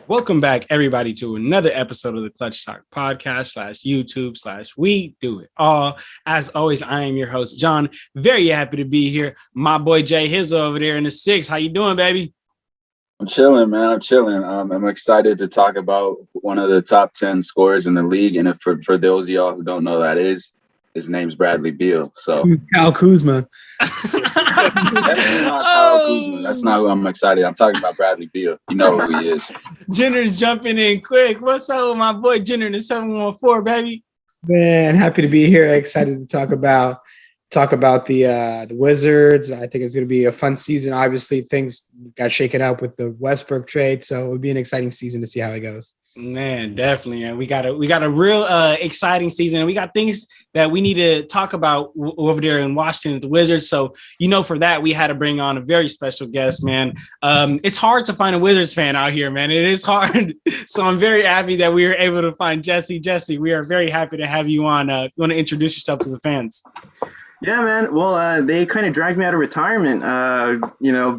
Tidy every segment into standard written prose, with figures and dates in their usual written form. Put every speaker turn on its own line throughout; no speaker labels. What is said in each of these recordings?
Welcome back, everybody, to another episode of the Clutch Talk podcast /YouTube/We Do It All. As always, I am your host, John. Very happy to be here. My boy Jay Hizzle over there in the six. How you doing, baby?
I'm chilling, man. I'm chilling. I'm excited to talk about one of the top 10 scorers in the league. And for those of y'all who don't know who that is, his name's Bradley Beal. So
Kyle Kuzma.
That's not Kyle Kuzma. That's not who I'm excited. I'm talking about Bradley Beal. You know who he is.
Jenner's jumping in quick. What's up with my boy Jenner in the 714, baby?
Man, happy to be here. Excited to talk about the Wizards. I think it's going to be a fun season. Obviously, things got shaken up with the Westbrook trade, so it would be an exciting season to see how it goes.
Man, definitely. And we got a real exciting season. And we got things that we need to talk about over there in Washington at the Wizards. So, for that, we had to bring on a very special guest, man. It's hard to find a Wizards fan out here, man. It is hard. So I'm very happy that we were able to find Jesse. Jesse, we are very happy to have you on. You want to introduce yourself to the fans?
Yeah, man. Well, they kind of dragged me out of retirement.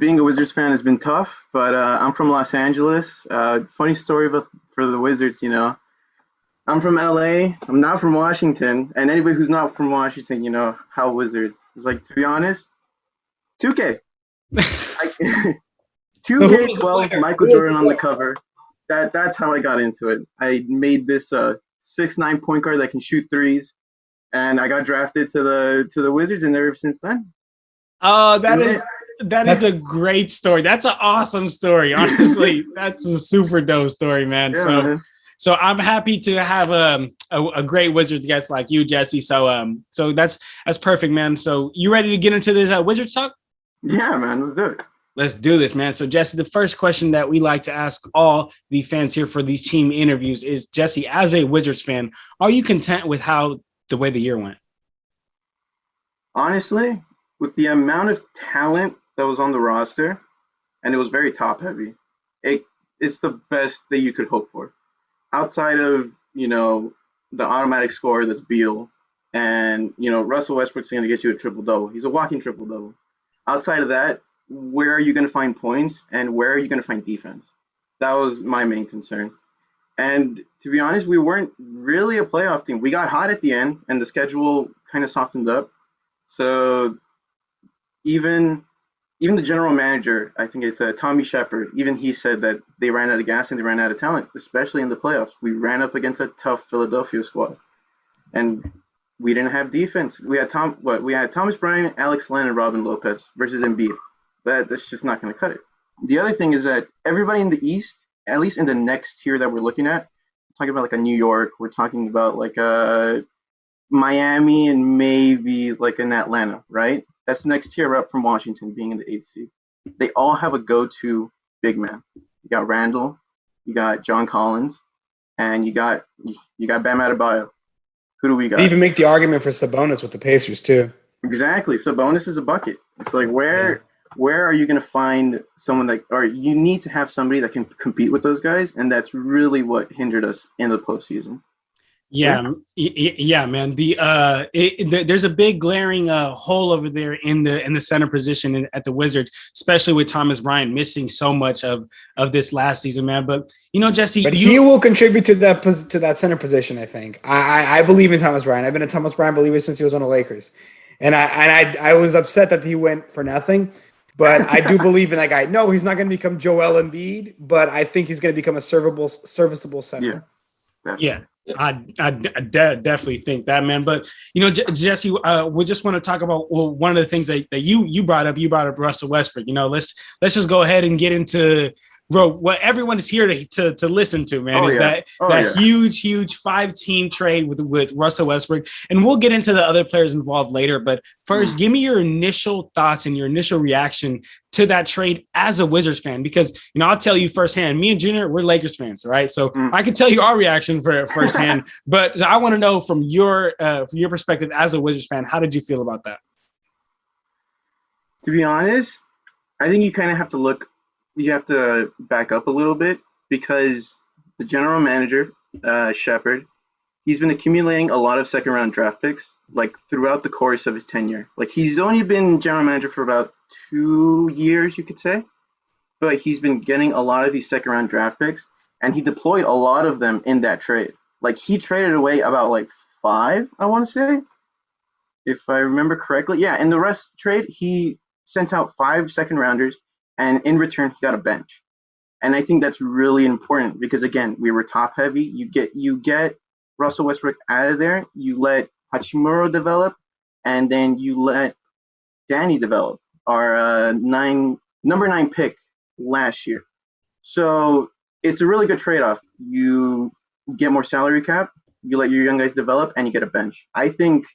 Being a Wizards fan has been tough, but I'm from Los Angeles. Funny story for the Wizards, I'm from LA. I'm not from Washington. And anybody who's not from Washington, how Wizards. It's like, to be honest, 2K. 2K12, Michael Jordan on the cover. That's how I got into it. I made this 6'9" point guard that can shoot threes. And I got drafted to the Wizards, and ever since then.
Oh, that is a great story. That's an awesome story. Honestly, that's a super dope story, man.
Yeah,
So I'm happy to have a great Wizards guest like you, Jesse. So that's perfect, man. So you ready to get into this Wizards talk?
Yeah, man. Let's do it.
Let's do this, man. So, Jesse, the first question that we like to ask all the fans here for these team interviews is, Jesse, as a Wizards fan, are you content with the way the year went?
Honestly, with the amount of talent that was on the roster, and it was very top heavy, it's the best that you could hope for. Outside of, the automatic scorer that's Beal, and, Russell Westbrook's going to get you a triple-double. He's a walking triple-double. Outside of that, where are you going to find points, and where are you going to find defense? That was my main concern. And to be honest, we weren't really a playoff team. We got hot at the end, and the schedule kind of softened up. So even the general manager, I think it's Tommy Shepard, even he said that they ran out of gas and they ran out of talent, especially in the playoffs. We ran up against a tough Philadelphia squad, and we didn't have defense. We had Thomas Bryant, Alex Len, and Robin Lopez versus Embiid. That's just not going to cut it. The other thing is that everybody in the East, at least in the next tier that we're looking at, we're talking about like a New York, we're talking about like a Miami, and maybe like an Atlanta, right? That's the next tier up from Washington being in the 8th seed. They all have a go-to big man. You got Randall, you got John Collins, and you got Bam Adebayo. Who do we got?
They even make the argument for Sabonis with the Pacers too.
Exactly. Sabonis is a bucket. It's like where are you going to find someone or you need to have somebody that can compete with those guys, and that's really what hindered us in the postseason.
Yeah, man. There's a big glaring hole over there in the center position at the Wizards, especially with Thomas Bryant missing so much of this last season, man. But Jesse,
he will contribute to that center position. I think. I believe in Thomas Bryant. I've been a Thomas Bryant believer since he was on the Lakers, and I was upset that he went for nothing. But I do believe in that guy. No, he's not going to become Joel Embiid, but I think he's going to become a serviceable center.
Yeah. I definitely think that, man. But Jesse, we just want to talk about one of the things that you brought up. You brought up Russell Westbrook. Let's just go ahead and get into what everyone is here to listen to, man. Huge 5-team trade with Russell Westbrook, and we'll get into the other players involved later. But first, give me your initial thoughts and your initial reaction to that trade as a Wizards fan, because I'll tell you firsthand, me and Junior, we're Lakers fans, right? So I can tell you our reaction for firsthand, but I want to know from your perspective as a Wizards fan, how did you feel about that?
To be honest, I think you kind of have to back up a little bit, because the general manager, Shepard, he's been accumulating a lot of second-round draft picks, like throughout the course of his tenure. Like, he's only been general manager for about 2 years, you could say, but he's been getting a lot of these second-round draft picks. and he deployed a lot of them in that trade. Like he traded away about like 5, I want to say, if I remember correctly. Yeah, in the rest trade, he sent out 5 second rounders, and in return, he got a bench. And I think that's really important because again, we were top heavy. You get Russell Westbrook out of there. You let Hachimura develop, and then you let Danny develop, our number 9 pick last year. So it's a really good trade-off. You get more salary cap, you let your young guys develop, and you get a bench. I think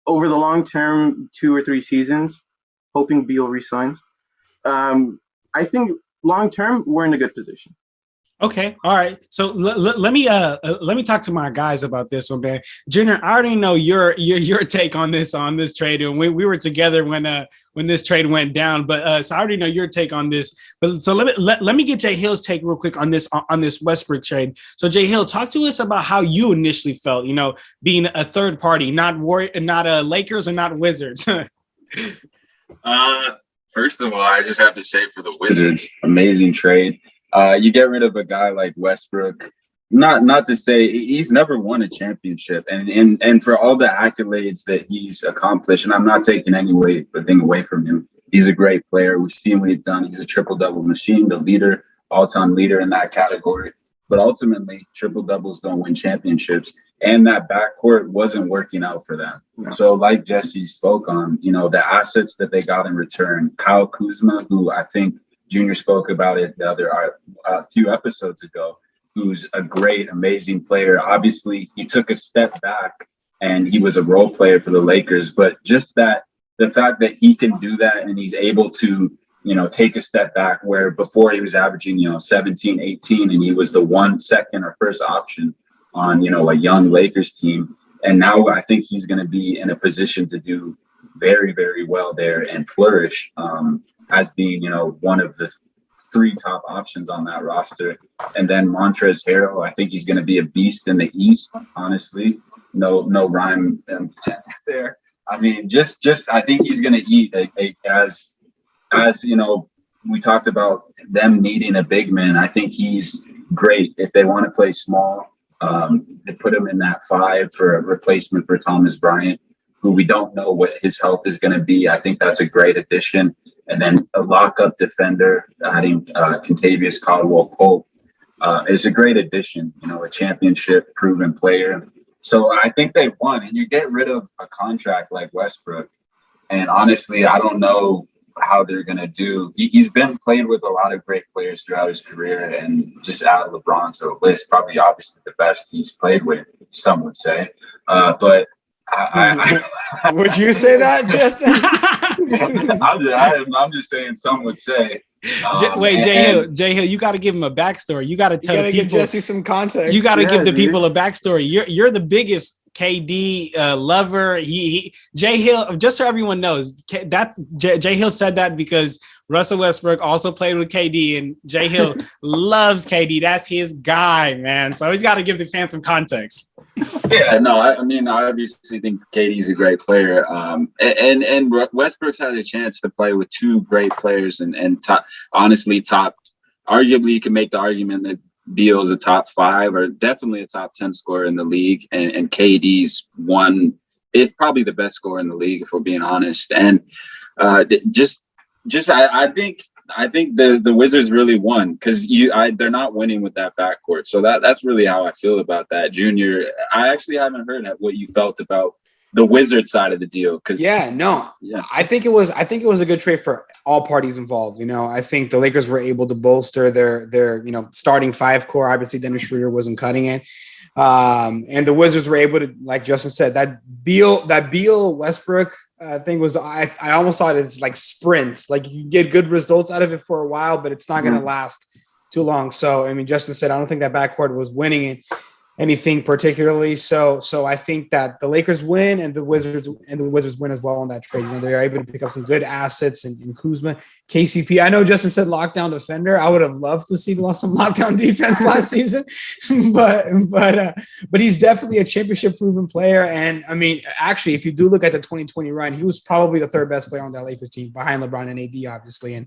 over the long term, 2 or 3 seasons, hoping Beal resigns, I think long term we're in a good position.
Okay, all right. So let me talk to my guys about this one, man. Junior, I already know your take on this trade, and we were together when this trade went down. But so I already know your take on this. But so let me get Jay Hill's take real quick on this Westbrook trade. So Jay Hill, talk to us about how you initially felt. You know, being a third party, not Lakers and not Wizards.
First of all, I just have to say for the Wizards, amazing trade. You get rid of a guy like Westbrook. Not to say he's never won a championship, and for all the accolades that he's accomplished, and I'm not taking anything away from him. He's a great player. We've seen what he's done. He's a triple-double machine, the leader, all-time leader in that category. But ultimately, triple-doubles don't win championships, and that backcourt wasn't working out for them. No. So like Jesse spoke on, you know, the assets that they got in return, Kyle Kuzma, who I think Junior spoke about it the other few episodes ago, who's a great, amazing player. Obviously, he took a step back and he was a role player for the Lakers, but just the fact that he can do that and he's able to, you know, take a step back where before he was averaging, you know, 17, 18, and he was the 1, 2nd, or first option on, you know, a young Lakers team. And now I think he's going to be in a position to do very, very well there and flourish as being, you know, one of the 3 top options on that roster. And then Montrezl Harrell, I think he's going to be a beast in the East, honestly. No rhyme there. I mean, just I think he's going to eat as you know, we talked about them needing a big man. I think he's great if they want to play small. They put him in that 5 for a replacement for Thomas Bryant, who we don't know what his health is going to be. I think that's a great addition. And then a lockup defender, adding Kentavious Caldwell-Pope, is a great addition. You know, a championship proven player. So I think they won. And you get rid of a contract like Westbrook. And honestly, I don't know how they're going to do. He's been played with a lot of great players throughout his career, and just add LeBron to the list, probably obviously the best he's played with, some would say. But I
would you say that, Justin?
I'm just saying some would say.
Jay Hill, you got to give him a backstory. You got to tell people.
Give Jesse some context.
You got to give the people a backstory. You're the biggest KD lover. Jay Hill, just so everyone knows, that Jay Hill said that because Russell Westbrook also played with KD, and Jay Hill loves KD. That's his guy, man. So he's got to give the fans some context.
Yeah, no, I mean, I obviously think KD's a great player, and Westbrook's had a chance to play with 2 great players, and top. Arguably, you can make the argument that Beal's a top 5 or definitely a top 10 scorer in the league, and KD's is probably the best scorer in the league, if we're being honest. And I think the Wizards really won because they're not winning with that backcourt. So that's really how I feel about that. Junior, I actually haven't heard what you felt about the Wizards side of the deal.
I think it was a good trade for all parties involved. You know, I think the Lakers were able to bolster their you know, starting 5 core. Obviously, Dennis Schroeder wasn't cutting it. And the Wizards were able to, like Justin said, that Beal Westbrook thing was, I almost thought it's like sprints. Like you get good results out of it for a while, but it's not going to last too long. So, I mean, Justin said, I don't think that backcourt was winning anything particularly. So I think that the Lakers win and the Wizards win as well on that trade. You know, they're able to pick up some good assets in Kuzma, KCP. I know Justin said lockdown defender. I would have loved to see some lockdown defense last season, but he's definitely a championship proven player. And I mean, actually, if you do look at the 2020 run, he was probably the 3rd best player on that Lakers team behind LeBron and AD, obviously. And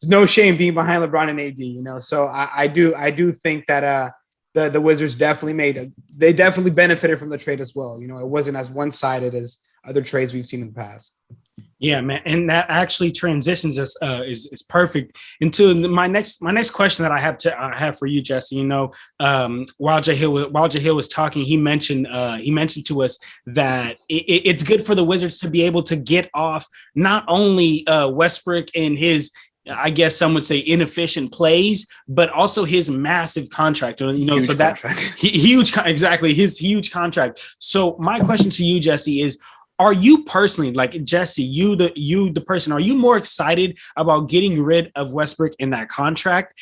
no shame being behind LeBron and AD. So I do think that the Wizards they definitely benefited from the trade as well. It wasn't as one sided as other trades we've seen in the past.
Yeah, man, and that actually transitions us is perfect into my next question that I have for you, Jesse. While Jahil was talking, he mentioned to us that it's good for the Wizards to be able to get off not only Westbrook and his, I guess some would say, inefficient plays, but also his massive contract.
Huge
so that
contract.
exactly his huge contract. So my question to you, Jesse, is: are you personally, like Jesse, the person, are you more excited about getting rid of Westbrook in that contract?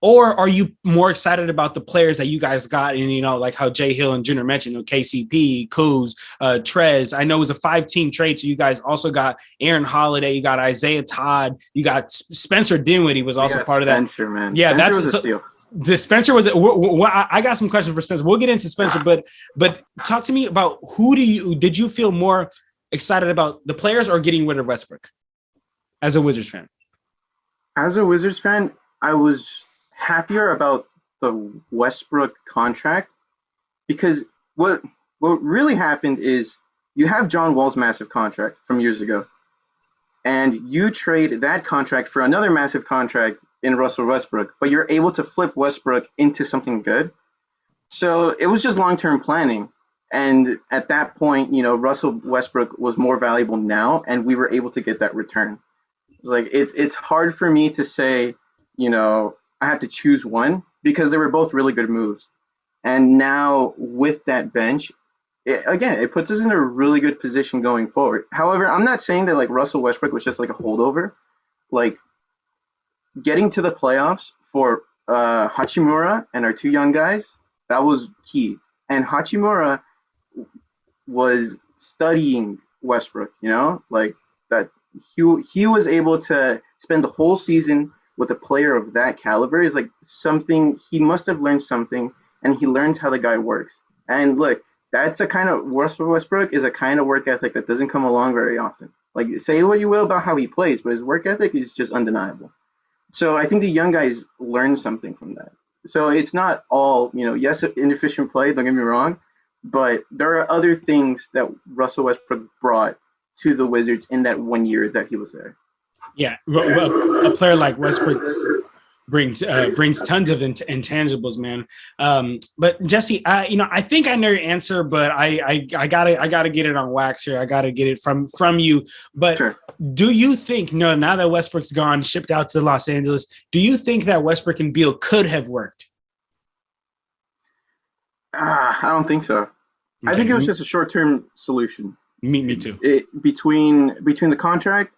Or are you more excited about the players that you guys got? And, like how Jay Hill and Junior mentioned, KCP, Kuz, Trez. I know it was a 5-team trade. So you guys also got Aaron Holiday. You got Isaiah Todd. You got Spencer Dinwiddie was also part of that.
Spencer, man.
Yeah,
Spencer was a steal.
The Spencer was. I got some questions for Spencer. We'll get into Spencer, but talk to me about did you feel more excited about the players or getting rid of Westbrook as a Wizards fan?
As a Wizards fan, I was happier about the Westbrook contract because what really happened is you have John Wall's massive contract from years ago, and you trade that contract for another massive contract in Russell Westbrook, but you're able to flip Westbrook into something good. So it was just long-term planning. And at that point, Russell Westbrook was more valuable now, and we were able to get that return. It's hard for me to say, I have to choose one because they were both really good moves. And now with that bench, it puts us in a really good position going forward. However, I'm not saying that like Russell Westbrook was just like a holdover. Like getting to the playoffs for Hachimura and our two young guys, that was key. And Hachimura was studying Westbrook, like that he was able to spend the whole season with a player of that caliber. Is like something he must have learned something, and he learned how the guy works. And look, that's a kind of Russell Westbrook is a kind of work ethic that doesn't come along very often. Like say what you will about how he plays, but his work ethic is just undeniable. So I think the young guys learned something from that. So it's not all, yes, inefficient play, don't get me wrong, but there are other things that Russell Westbrook brought to the Wizards in that 1 year that he was there.
Yeah, a player like Westbrook brings tons of intangibles, man. But Jesse, I think I know your answer, but I gotta get it on wax here. I gotta get it from you. But
sure.
Do you think, now that Westbrook's gone, shipped out to Los Angeles, do you think that Westbrook and Beal could have worked?
I don't think so. Okay. I think it was just a short-term solution.
Me too.
Between the contract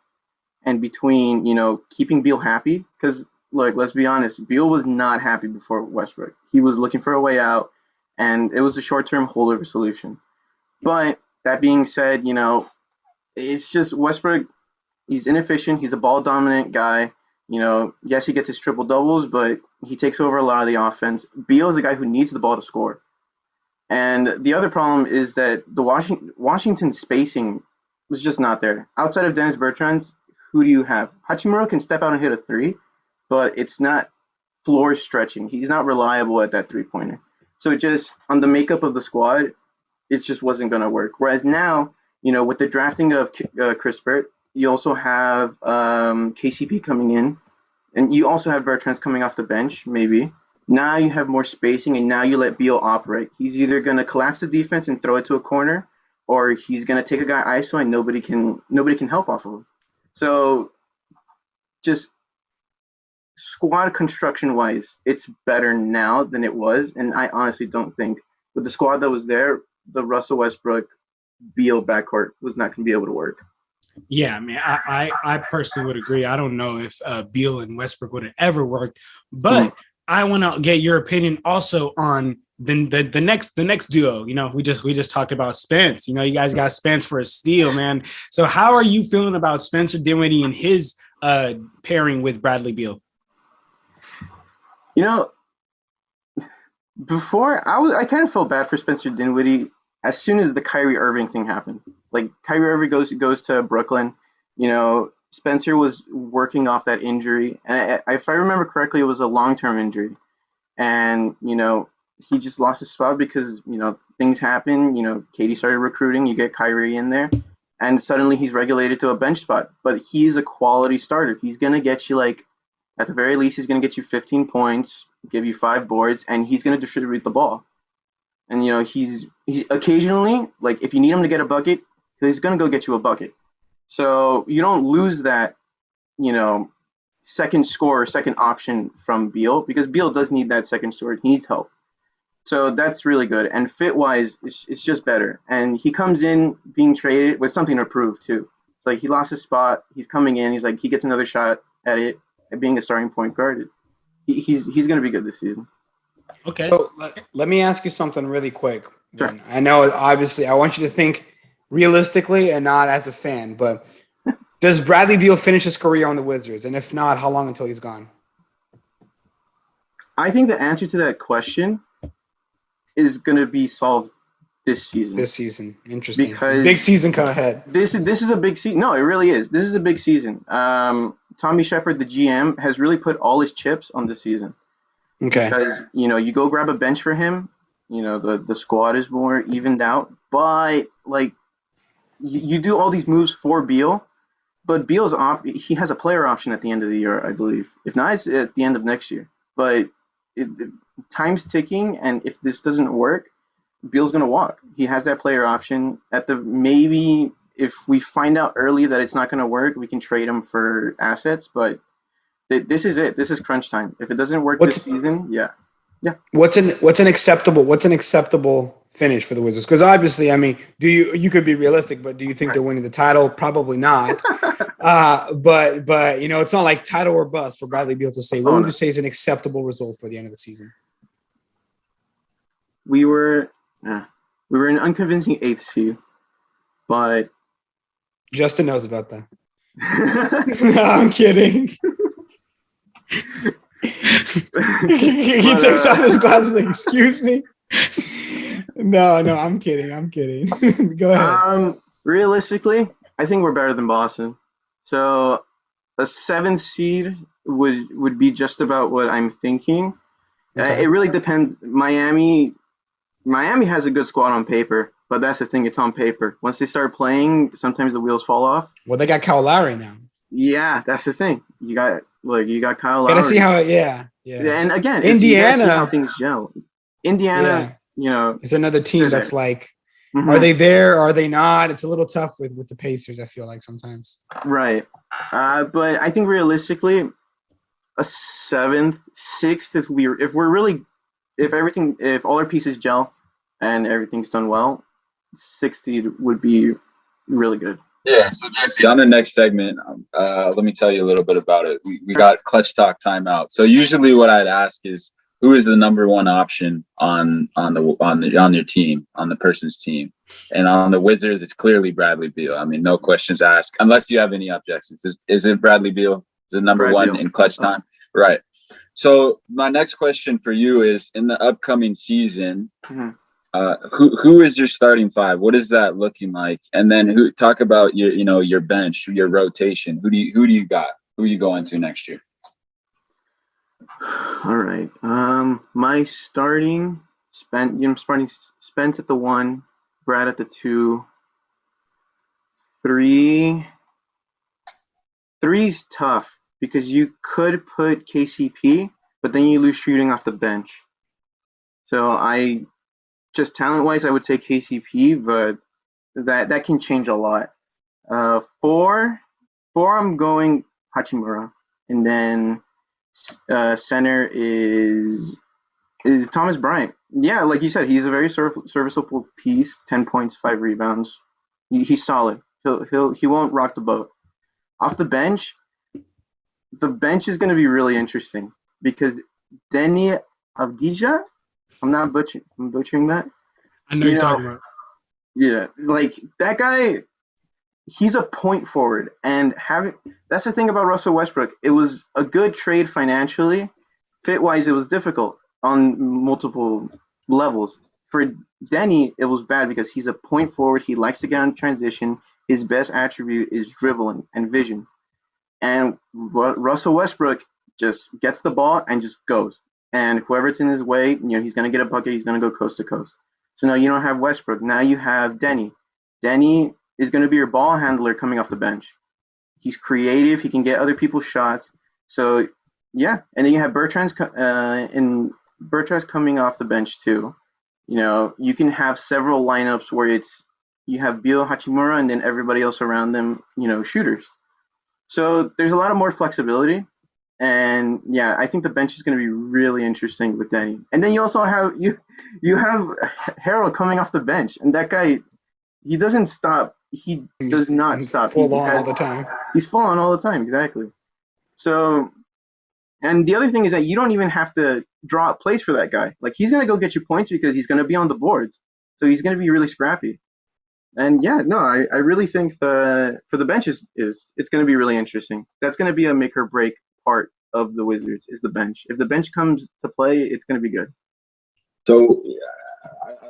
and between, keeping Beal happy, because look, let's be honest, Beal was not happy before Westbrook. He was looking for a way out, and it was a short-term holdover solution. But that being said, it's just Westbrook. He's inefficient. He's a ball-dominant guy. Yes, he gets his triple doubles, but he takes over a lot of the offense. Beal is a guy who needs the ball to score. And the other problem is that the Washington spacing was just not there. Outside of Dennis Bertrand, who do you have? Hachimura can step out and hit a three, but it's not floor stretching. He's not reliable at that three-pointer. So it just, on the makeup of the squad, it just wasn't going to work. Whereas now, with the drafting of Chris Burt, you also have KCP coming in, and you also have Bertrand coming off the bench, maybe. Now you have more spacing, and now you let Beal operate. He's either going to collapse the defense and throw it to a corner, or he's going to take a guy ISO and nobody can help off of him. So just squad construction-wise, it's better now than it was, and I honestly don't think with the squad that was there, the Russell Westbrook Beal backcourt was not going to be able to work.
Yeah, man, I personally would agree. I don't know if Beal and Westbrook would have ever worked, but I want to get your opinion also on the next duo. We just talked about Spence. You guys got Spence for a steal, man. So how are you feeling about Spencer Dinwiddie and his pairing with Bradley Beal?
Before I kind of felt bad for Spencer Dinwiddie as soon as the Kyrie Irving thing happened. Like Kyrie Irving goes to Brooklyn, Spencer was working off that injury, and if I remember correctly, it was a long-term injury, and he just lost his spot because things happen. Katie started recruiting. You get Kyrie in there, and suddenly he's regulated to a bench spot. But he's a quality starter. He's gonna get you like, at the very least, he's gonna get you 15 points, give you 5 boards, and he's gonna distribute the ball. And he's occasionally, like, if you need him to get a bucket, he's gonna go get you a bucket. So you don't lose that, second scorer, second option from Beal, because Beal does need that second scorer. He needs help. So that's really good. And fit wise, it's just better. And he comes in being traded with something to prove too. Like, he lost his spot. He's coming in. He's like, he gets another shot at it, at being a starting point guard. He's going to be good this season.
Okay.
So let me ask you something really quick.
Sure.
I know, obviously, I want you to think realistically and not as a fan, but does Bradley Beal finish his career on the Wizards? And if not, how long until he's gone?
I think the answer to that question is going to be solved this season.
This season. Interesting.
Because
big season come ahead.
This is a big season. No, it really is. This is a big season. Tommy Shepard, the GM, has really put all his chips on this season.
Okay.
Because, you go grab a bench for him, the squad is more evened out. But, like, you do all these moves for Beal, but Beal's he has a player option at the end of the year, I believe. If not, it's at the end of next year. But time's ticking, and if this doesn't work, Beal's going to walk. He has that player option. Maybe if we find out early that it's not going to work, we can trade him for assets. But this is it. This is crunch time. If it doesn't work this season, yeah.
What's an acceptable finish for the Wizards? Because obviously, I mean, you could be realistic, but do you think they're winning the title? Probably not. But it's not like title or bust for Bradley Beal to say. What would you say is an acceptable result for the end of the season?
We were an unconvincing 8th seed, but
Justin knows about that. No, I'm kidding. He takes off his glasses like, excuse me. No, I'm kidding. Go ahead.
Realistically, I think we're better than Boston. So a 7th seed would be just about what I'm thinking.
Okay.
It really depends. Miami has a good squad on paper, but that's the thing. It's on paper. Once they start playing, sometimes the wheels fall off.
Well, they got Kyle Lowry now.
Yeah, that's the thing. You got Kyle Lowry.
Gotta see how. Yeah.
And again,
Indiana,
see how things gel. Indiana,
it's another team that's like,
mm-hmm.
Are they there? Are they not? It's a little tough with the Pacers. I feel like sometimes.
Right, but I think realistically, a 7th, 6th, if all our pieces gel and everything's done well, 6th seed would be really good.
Yeah, so Jesse, on the next segment, let me tell you a little bit about it. We got Clutch Talk timeout. So usually what I'd ask is, who is the number one option on your team, on the person's team? And on the Wizards, it's clearly Bradley Beal. I mean, no questions asked, unless you have any objections. Is it Bradley Beal? Is it number one in clutch time? Right. So my next question for you is, in the upcoming season,
mm-hmm.
Who is your starting 5? What is that looking like? And then talk about your bench, your rotation. Who do you got? Who are you going to next year?
All right. My starting Spence at the 1, Brad at the 2, 3. 3's tough because you could put KCP, but then you lose shooting off the bench. So just talent-wise, I would say KCP, but that can change a lot. 4, I'm going Hachimura, and then center is Thomas Bryant. Yeah, like you said, he's a very serviceable piece. 10 points, 5 rebounds. He's solid. He won't rock the boat. Off the bench is going to be really interesting because Deni Avdija. I'm butchering that.
I know you're talking about.
Yeah, like that guy, he's a point forward, and that's the thing about Russell Westbrook. It was a good trade financially. Fit-wise, it was difficult on multiple levels. For Denny, it was bad because he's a point forward. He likes to get on transition. His best attribute is dribbling and vision. and Russell Westbrook just gets the ball and just goes. And whoever's in his way, he's going to get a bucket. He's going to go coast to coast. So now you don't have Westbrook. Now you have Denny. Denny is going to be your ball handler coming off the bench. He's creative. He can get other people's shots. So yeah, and then you have Bertrand's coming off the bench too. You can have several lineups where you have Beal, Hachimura, and then everybody else around them, shooters. So there's a lot of more flexibility. And yeah, I think the bench is going to be really interesting with Denny. And then you also have you have Harold coming off the bench, and that guy, he doesn't stop. He does not stop.
Full on all the time.
He's full on all the time, exactly. So, and the other thing is that you don't even have to draw up plays for that guy. Like, he's going to go get you points because he's going to be on the boards. So he's going to be really scrappy. And yeah, no, I really think for the bench it's going to be really interesting. That's going to be a make or break part of the Wizards is the bench. If the bench comes to play, it's going to be good.
So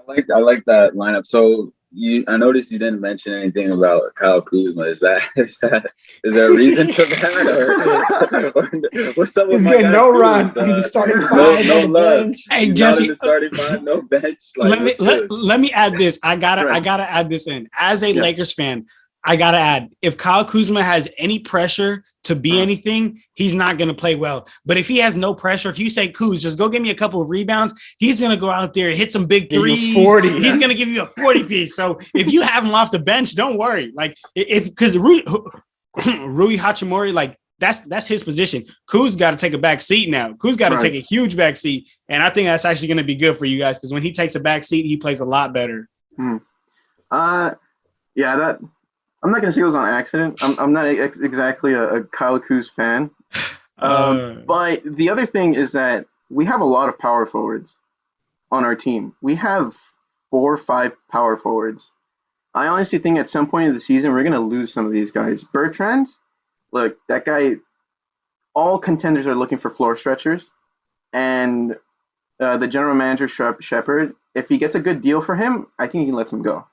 I like that lineup. So I noticed you didn't mention anything about Kyle Kuzma. Is there a reason for that, or what's up with
He's
my
getting
guy
no
Kuz?
run in the starting five.
No love.
Bench.
Hey,
He's
Jesse,
not in the starting five, no bench. Like,
let me add this. I gotta add this in. As a Lakers fan, I gotta add, if Kyle Kuzma has any pressure to be anything, he's not gonna play well. But if he has no pressure, if you say, Kuz, just go give me a couple of rebounds, he's gonna go out there, hit some big threes.
40.
He's gonna give you a 40 piece. So if you have him off the bench, don't worry. Like, because Rui Hachimura, like, that's his position. Kuz got to take a back seat now. Kuz got to take a huge back seat, and I think that's actually going to be good for you guys because when he takes a back seat, he plays a lot better.
Yeah, that I'm not going to say it was on accident. I'm not exactly a Kyle Kuz fan, but the other thing is that we have a lot of power forwards on our team. We have 4 or 5 power forwards. I honestly think at some point in the season we're going to lose some of these guys. Bertrand. Look, that guy, all contenders are looking for floor stretchers. And the general manager, Shepard, if he gets a good deal for him, I think he lets him go.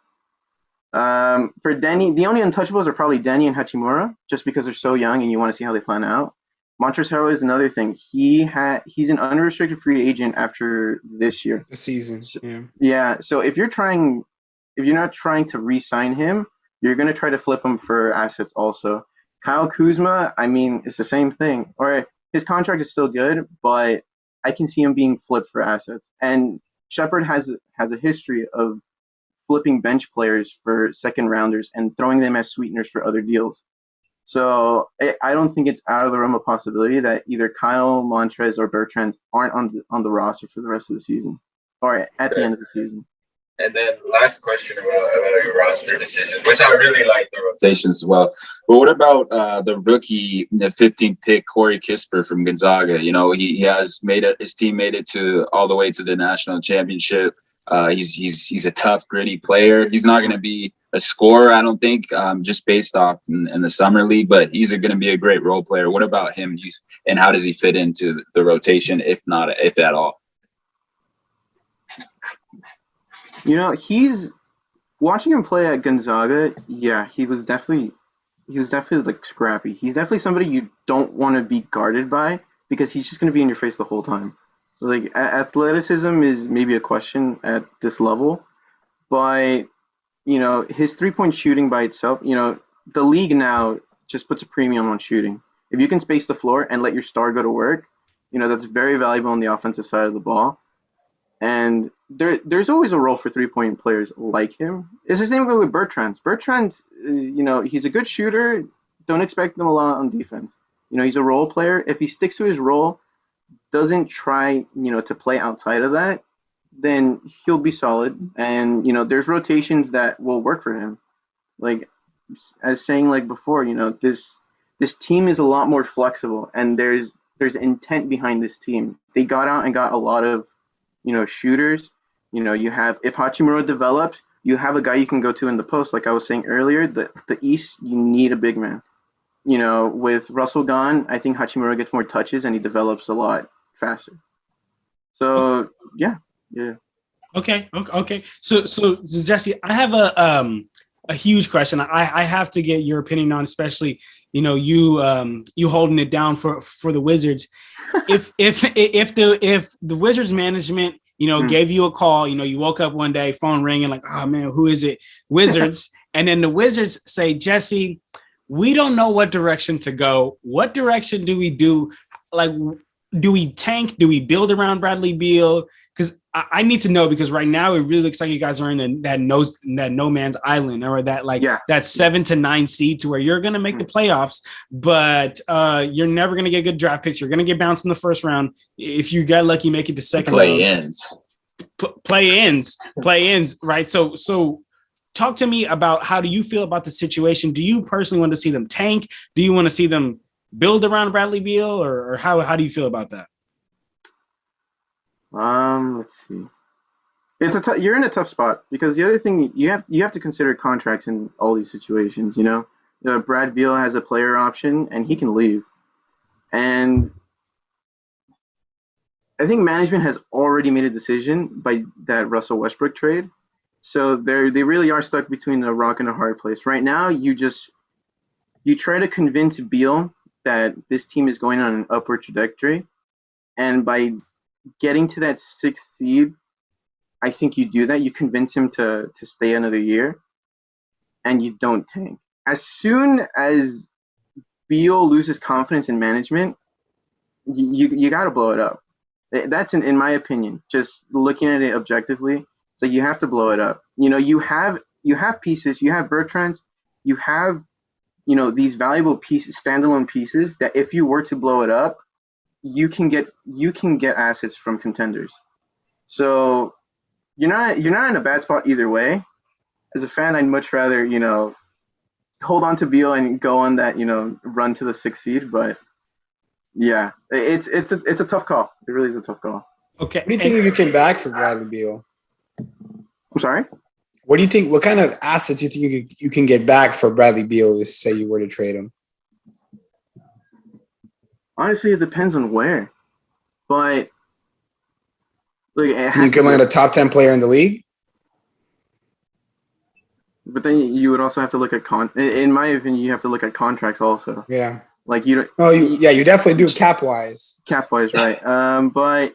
For Denny, the only untouchables are probably Denny and Hachimura, just because they're so young and you want to see how they plan out. Montrezl Harrell is another thing. He's an unrestricted free agent after this year.
The season, yeah.
Yeah, so if you're not trying to re-sign him, you're going to try to flip him for assets also. Kyle Kuzma, I mean, it's the same thing. All right, his contract is still good, but I can see him being flipped for assets. And Shepard has a history of flipping bench players for second rounders and throwing them as sweeteners for other deals. So I don't think it's out of the realm of possibility that either Kyle, Montrez, or Bertrand aren't on the roster for the rest of the season, or at the end of the season.
And then last question about your roster decisions, which I really like the rotations as well. But what about the rookie, the 15th pick, Corey Kispert from Gonzaga? He has his team made it all the way to the national championship. He's a tough, gritty player. He's not going to be a scorer, I don't think, just based off in the summer league, but he's going to be a great role player. What about him? And how does he fit into the rotation, if at all?
He's watching him play at Gonzaga. Yeah, he was definitely like scrappy. He's definitely somebody you don't want to be guarded by because he's just going to be in your face the whole time. So, like, athleticism is maybe a question at this level, but his 3-point shooting by itself, the league now just puts a premium on shooting. If you can space the floor and let your star go to work, that's very valuable on the offensive side of the ball. And there's always a role for 3-point players like him. It's the same way with Bertrand. Bertrand, he's a good shooter. Don't expect him a lot on defense. He's a role player. If he sticks to his role, doesn't try, to play outside of that, then he'll be solid. And, there's rotations that will work for him. Like, as saying like before, this team is a lot more flexible, and there's intent behind this team. They got out and got a lot of shooters. You have, if Hachimura develops, you have a guy you can go to in the post. Like I was saying earlier, the East, you need a big man. With Russell gone, I think Hachimura gets more touches and he develops a lot faster. So yeah.
Okay. So Jesse, I have a huge question. I have to get your opinion on, especially you holding it down for the Wizards. If the Wizards management, gave you a call, you woke up one day, phone ringing, like, oh man, who is it? Wizards. And then the Wizards say, Jesse, we don't know what direction to go. What direction do we do? Like, do we tank? Do we build around Bradley Beal? Because I need to know, because right now it really looks like you guys are in that no man's island, or that 7 to 9 seed, to where you're going to make the playoffs, but you're never going to get good draft picks. You're going to get bounced in the first round. If you got lucky, make it to second round. Play-ins, right? So talk to me about, how do you feel about the situation? Do you personally want to see them tank? Do you want to see them build around Bradley Beal, or how do you feel about that?
Let's see. You're in a tough spot, because the other thing, you have to consider contracts in all these situations. Brad Beal has a player option and he can leave, and I think management has already made a decision by that Russell Westbrook trade. So they really are stuck between a rock and a hard place right now. You try to convince Beal that this team is going on an upward trajectory, and by getting to that 6th seed, I think you do that. You convince him to stay another year, and you don't tank. As soon as Beal loses confidence in management, you got to blow it up. That's in my opinion. Just looking at it objectively, so you have to blow it up. You have pieces. You have Bertrand. You have these valuable pieces, standalone pieces, that if you were to blow it up, you can get assets from contenders. So you're not in a bad spot either way. As a fan, I'd much rather hold on to Beal and go on that run to the 6th seed. But yeah, it's a tough call. It really is a tough call.
Okay,
what do you think you can back for Bradley Beal?
I'm sorry.
What do you think? What kind of assets do you think you can get back for Bradley Beal? If, say, you were to trade him.
Honestly, it depends on where, but like,
you can land a top 10 player in the league.
But then you would also have to look at in my opinion, you have to look at contracts also.
Yeah.
Like you don't.
Oh, you definitely do cap wise.
Cap wise, right? But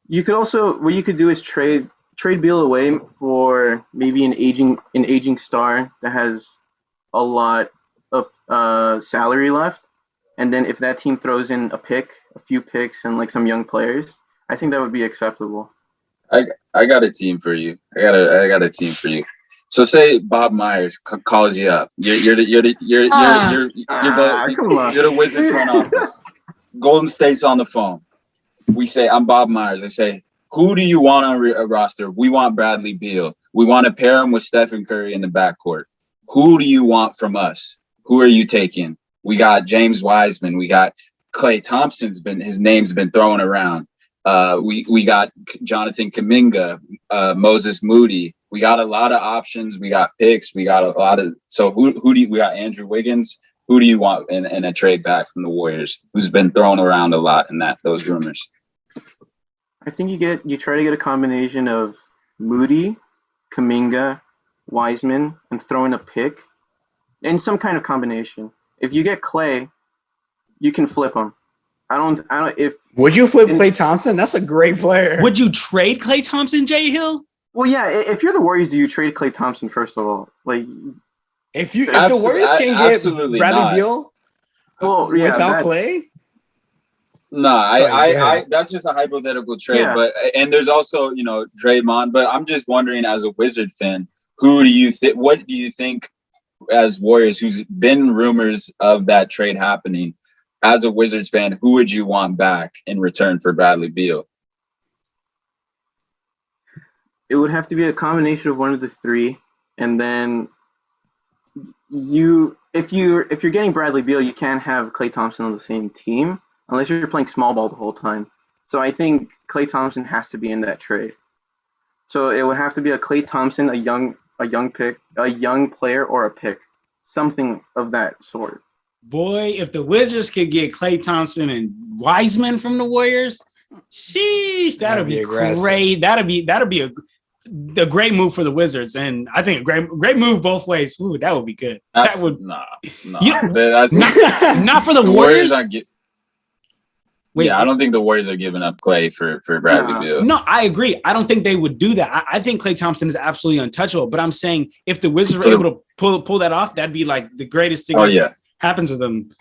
you could also, what you could do is trade Beal away for maybe an aging star that has a lot of salary left, and then if that team throws in a few picks and like some young players, I think that would be acceptable.
I got a team for you. I got a team for you. So say Bob Myers calls you up. You're the Wizards front office. Golden State's on the phone. We say, I'm Bob Myers. I say, who do you want on a roster? We want Bradley Beal. We want to pair him with Stephen Curry in the backcourt. Who do you want from us? Who are you taking? We got James Wiseman. We got Klay Thompson's his name's been thrown around. We got Jonathan Kuminga, Moses Moody. We got a lot of options. We got picks. We got a lot of. So who do we got? Andrew Wiggins. Who do you want in a trade back from the Warriors? Who's been thrown around a lot in those rumors?
I think you try to get a combination of Moody, Kuminga, Wiseman, and throw in a pick, and some kind of combination. If you get Klay, you can flip him.
Would you flip Klay Thompson? That's a great player.
Would you trade Klay Thompson, Jay Hill?
Well, yeah. If you're the Warriors, do you trade Klay Thompson first of all? Like,
if the Warriors can get Bradley Beal, without Klay.
No, I that's just a hypothetical trade. Yeah. But and there's also Draymond. But I'm just wondering, as a Wizard fan, who do you think? What do you think, as Warriors, who's been rumors of that trade happening? As a Wizards fan, who would you want back in return for Bradley Beal?
It would have to be a combination of one of the three, and then if you're getting Bradley Beal, you can't have Klay Thompson on the same team unless you're playing small ball the whole time. So I think Klay Thompson has to be in that trade. So it would have to be a Klay Thompson, a young player, or a pick, something of that sort.
Boy, if the Wizards could get Klay Thompson and Wiseman from the Warriors, sheesh, that'd be great. That'd be the great move for the Wizards, and I think a great move both ways. Ooh, that would be good. That would
nah.
You-
That's
not for the
the
Warriors. Wait,
I don't think the Warriors are giving up Clay for Bradley
Nah.
Beal.
No, I agree. I don't think they would do that. I think Klay Thompson is absolutely untouchable. But I'm saying if the Wizards were able to pull that off, that'd be like the greatest thing
Oh
that's
yeah,
happened to them.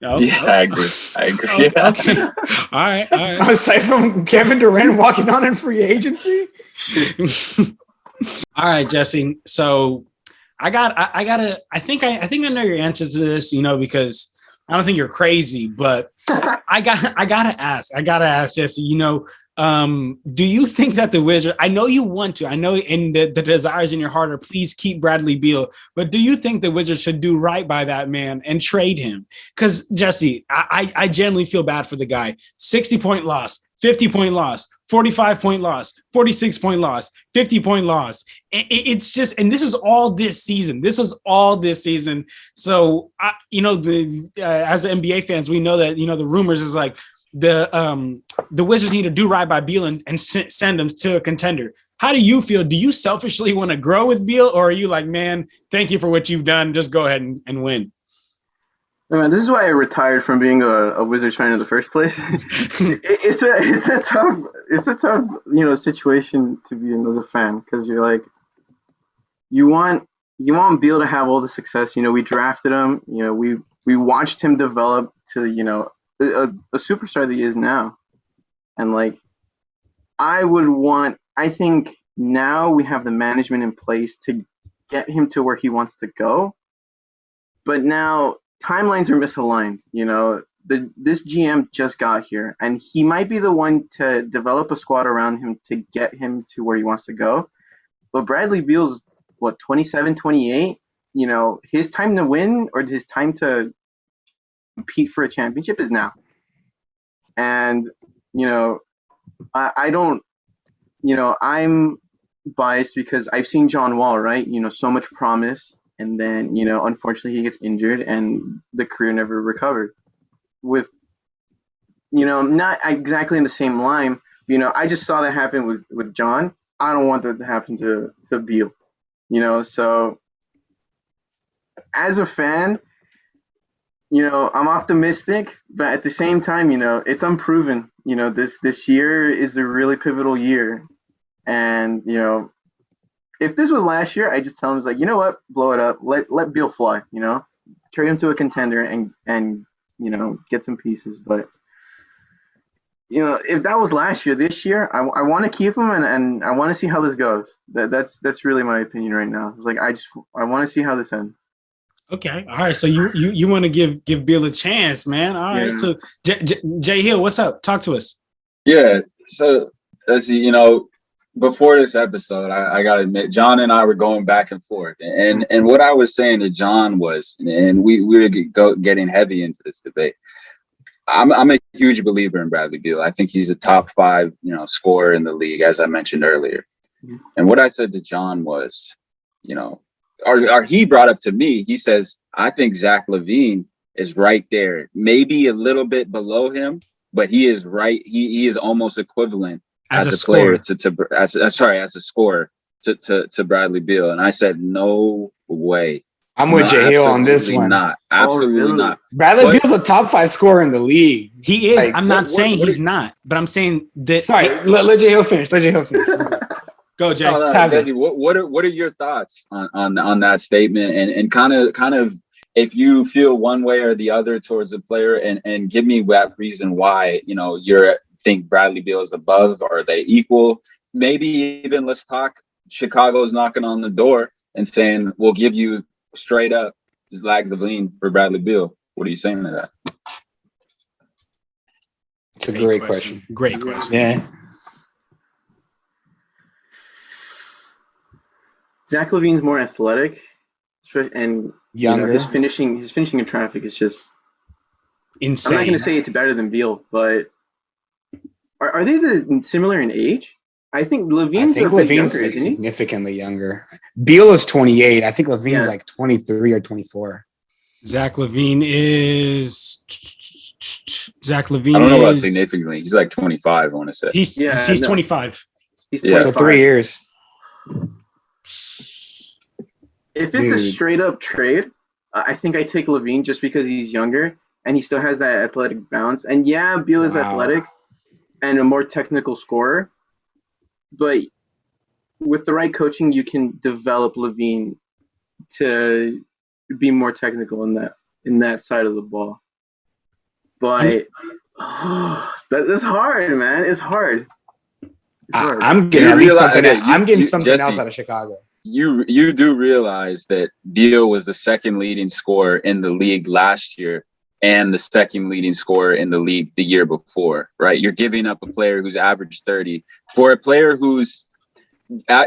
yeah, I agree.
Okay.
Yeah.
Okay. All right.
Aside from Kevin Durant walking on in free agency.
All right, Jesse. So I think I know your answer to this, because I don't think you're crazy, but I gotta ask, Jesse, do you think that the Wizards, I know you want to, I know in the desires in your heart are please keep Bradley Beal, but do you think the Wizards should do right by that man and trade him? Because Jesse, I genuinely feel bad for the guy. 60-point loss, 50-point loss, 45-point loss, 46-point loss, 50-point loss. It's just, and this is all this season. So, as NBA fans, we know that, the rumors is like the Wizards need to do right by Beal and send him to a contender. How do you feel? Do you selfishly want to grow with Beal, or are you like, man, thank you for what you've done. Just go ahead and win?
Man, this is why I retired from being a Wizards fan in the first place. It's a tough situation to be in as a fan, because you're like, you want Beal to have all the success. We drafted him. We watched him develop to a superstar that he is now, and like I think now we have the management in place to get him to where he wants to go, but now timelines are misaligned. This GM just got here, and he might be the one to develop a squad around him to get him to where he wants to go. But Bradley Beal's 27, 28. His time to win or his time to compete for a championship is now. And I don't. I'm biased because I've seen John Wall, right? So much promise. And then, unfortunately, he gets injured and the career never recovered. With, not exactly in the same line, I just saw that happen with John. I don't want that to happen to Beal, So as a fan, I'm optimistic, but at the same time, it's unproven. This year is a really pivotal year, and if this was last year, I just tell him, it's like, you know what, blow it up, let Beal fly, trade him to a contender and get some pieces. But if that was last year, this year, I want to keep him and I want to see how this goes. That's really my opinion right now. It's like I want to see how this ends.
Okay, all right. So you want to give Beal a chance, man. All right.
Yeah.
So Jay Hill, what's up? Talk to us.
Yeah. So let's see. Before this episode, I gotta admit, John and I were going back and forth, and what I was saying to John was, and we were getting heavy into this debate. I'm a huge believer in Bradley Beal. I think he's a top 5, scorer in the league, as I mentioned earlier. Mm-hmm. And what I said to John was, or he brought up to me, he says, I think Zach LaVine is right there, maybe a little bit below him, but he is right. He is almost equivalent as a player as a scorer to Bradley Beal. And I said, no way.
I'm with Jay Hill on this one.
Absolutely not.
Bradley Beal's a top 5 scorer in the league.
He is. Like, I'm not saying he's not, but I'm saying that.
Sorry, let Jay Hill finish.
Go, Jay.
Jesse, what are your thoughts on that statement and kind of if you feel one way or the other towards the player, and give me that reason why you think Bradley Beal is above, or are they equal? Maybe even let's talk Chicago's knocking on the door and saying we'll give you straight up Zach LaVine for Bradley Beal. What are you saying to that?
It's a great question.
Great question.
Yeah.
Zach LaVine's more athletic, and
younger.
His finishing in traffic is just
insane.
I'm not going to say it's better than Beal, but are they similar in age? I think LaVine's younger,
significantly younger. Beal is 28. I think LaVine's like 23 or 24.
Zach LaVine is. I don't
know about significantly. He's like 25. I want to say
he's 25.
He's 25.
So 3 years.
If it's a
Dude.
straight up trade, I think I take Levine just because he's younger and he still has that athletic bounce. And yeah, Beal is
Wow.
athletic and a more technical scorer, but with the right coaching, you can develop Levine to be more technical in that side of the ball. But that's hard, man. It's hard. It's hard.
I'm getting
You
at least
realize-
something.
okay,
I'm getting
you-
something
Jesse,
else out of Chicago.
You do realize that Beal was the second leading scorer in the league last year and the second leading scorer in the league the year before, right? You're giving up a player who's averaged 30 for a player who's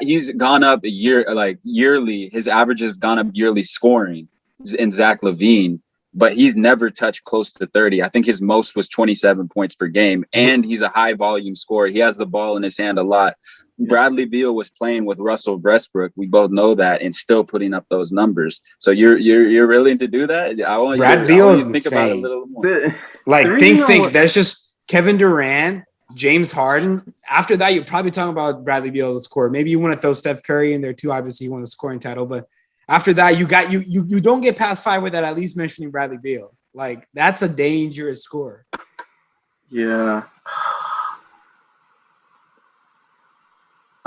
he's gone up a year, like yearly. His average has gone up yearly scoring in Zach LaVine, but he's never touched close to 30. I think his most was 27 points per game, and he's a high volume scorer. He has the ball in his hand a lot. Bradley Beal was playing with Russell Westbrook. We both know that, and still putting up those numbers. So you're willing to do that? I want
Brad
you
Beal
to think
is
about it a
insane.
little more.
Like
The reason I
think.
wa-
That's just Kevin Durant, James Harden. After that, you're probably talking about Bradley Beal to score. Maybe you want to throw Steph Curry in there too. Obviously, you want the scoring title, but after that, you don't get past 5 without at least mentioning Bradley Beal. Like that's a dangerous scorer.
Yeah.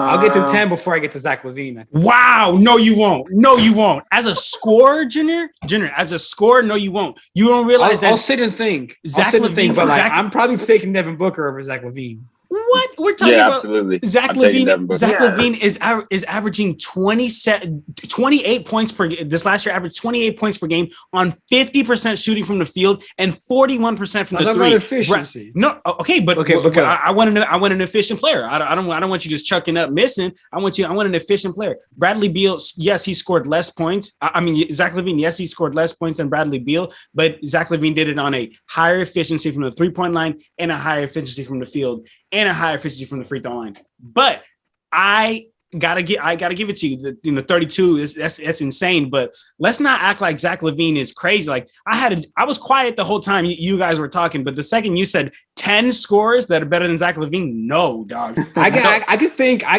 I'll get to 10 before I get to Zach LaVine. I think.
Wow, no, you won't. No, you won't. As a scorer, Junior, as a scorer, no, you won't. You don't realize
I'll
that
sit and think.
Zach
I'll sit and think,
LaVine-
but like
Zach-
I'm probably taking Devin Booker over Zach LaVine.
what we're talking
Yeah,
about.
absolutely.
Zach
I'm taking Devin
LaVine.
Booker.
Zach
Yeah.
LaVine is averaging 28 points per game. This last year, averaged 28 points per game on 50% shooting from the field and 41% from
I'm
the
talking
three.
about efficiency.
No, okay, but
Okay, because-
I want an efficient player. I don't want you just chucking up, missing. I want an efficient player. Bradley Beal, yes, he scored less points. I mean, Zach LaVine, yes, he scored less points than Bradley Beal, but Zach LaVine did it on a higher efficiency from the 3-point line and a higher efficiency from the field and a higher efficiency from the free throw line. But I gotta give it to you. 32 is that's insane. But let's not act like Zach LaVine is crazy. Like I was quiet the whole time you guys were talking, but the second you said 10 scores that are better than Zach LaVine, no, dog.
I could think. I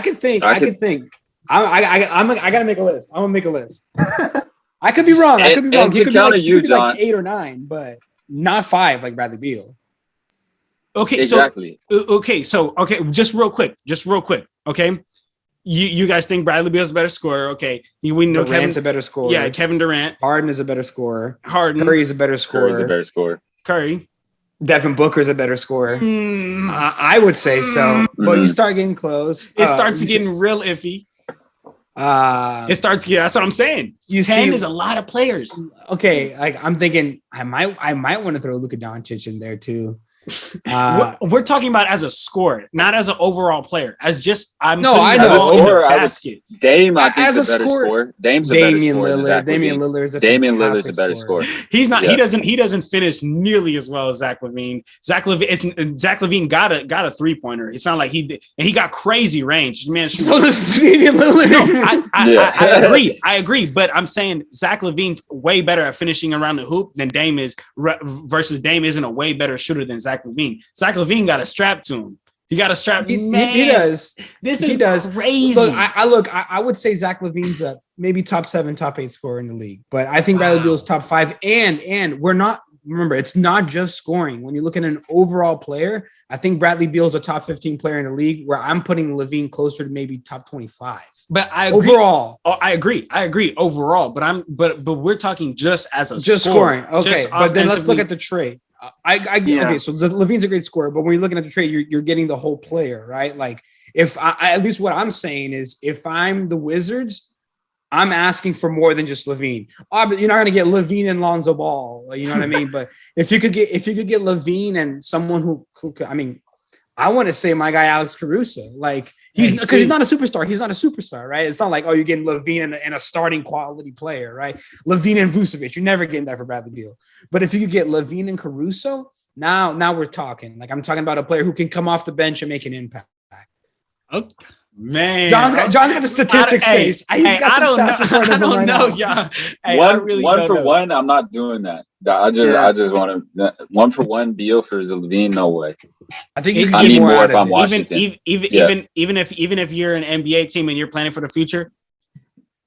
gotta make a list. I'm gonna make a list. I could be wrong. I could be wrong.
And
He
to
could be
counter
like,
you, John.
like 8 or 9, but not 5 like Bradley Beal.
Okay,
Exactly.
So just real quick. Okay, you guys think Bradley Beal's a better scorer? Okay, we know
Durant's a better scorer.
Yeah, Kevin Durant,
Harden is a better scorer.
Harden,
Curry is a better
Curry's a
scorer.
better scorer.
Curry.
Devin Booker's a better scorer.
Mm,
I would say so, but you start getting close.
it starts
you
getting real iffy.
see-
It starts getting. That's what I'm saying.
you
10
see,
is a lot of players.
okay, like I'm thinking, I might want to throw Luka Doncic in there too.
We're talking about as a scorer, not as an overall player. As just I'm
No,
putting
I
the
know.
ball in the
As a scorer, I would-
basket.
Dame, I think,
As
is
a
a better
scorer-
scorer. Dame's a
Damian
better scorer than
Lillard.
Zach
Damian
LaVine.
Lillard's a
Damian Lillard's a
fantastic
better scorer.
He's not.
Yeah.
He doesn't finish nearly as well as Zach LaVine. Zach LaVine got a 3-pointer. It's not like he did, and he got crazy range. Man, shoot.
So does Damian Lillard.
No,
Yeah.
I agree. But I'm saying Zach LaVine's way better at finishing around the hoop than Dame is. Versus Dame isn't a way better shooter than Zach LaVine. Zach LaVine got a strap to him. He got a strap.
He
Man,
does.
This
He
is
does.
crazy.
Look, I would say Zach LaVine's a maybe top 7, top 8 scorer in the league, but I think Bradley
Wow.
Beal's top 5. And we're not. Remember, it's not just scoring. When you look at an overall player, I think Bradley Beal's a top 15 player in the league. Where I'm putting LaVine closer to maybe top 25
but I agree.
overall.
Oh, I agree overall. But we're talking just as a
Just
scorer.
scoring. Okay,
Just
but then let's look
offensively.
at the trade.
Yeah.
Okay, so LaVine's a great scorer, but when you're looking at the trade, you're getting the whole player, right? Like if I at least what I'm saying is if I'm the Wizards, I'm asking for more than just LaVine. But you're not going to get LaVine and Lonzo Ball, you know what I mean? But if you could get LaVine and someone who could, I mean, I want to say my guy Alex Caruso, like he's because he's not a superstar. He's not a superstar, right? It's not like you're getting LaVine and a starting quality player, right? LaVine and Vucevic, you're never getting that for Bradley Beal. But if you could get LaVine and Caruso, now we're talking. Like I'm talking about a player who can come off the bench and make an impact.
Okay. Man,
John's got the statistics face. He's got some stats in front of him
I don't
right
know,
now.
y'all. Hey, I really
one
don't
for
know.
one, I'm not doing that. I just want to 1-for-1 Beal for Levine. No way.
I think you can
I
get
need
more
more
out
if
of
I'm
it.
Washington.
Even if you're an NBA team and you're planning for the future,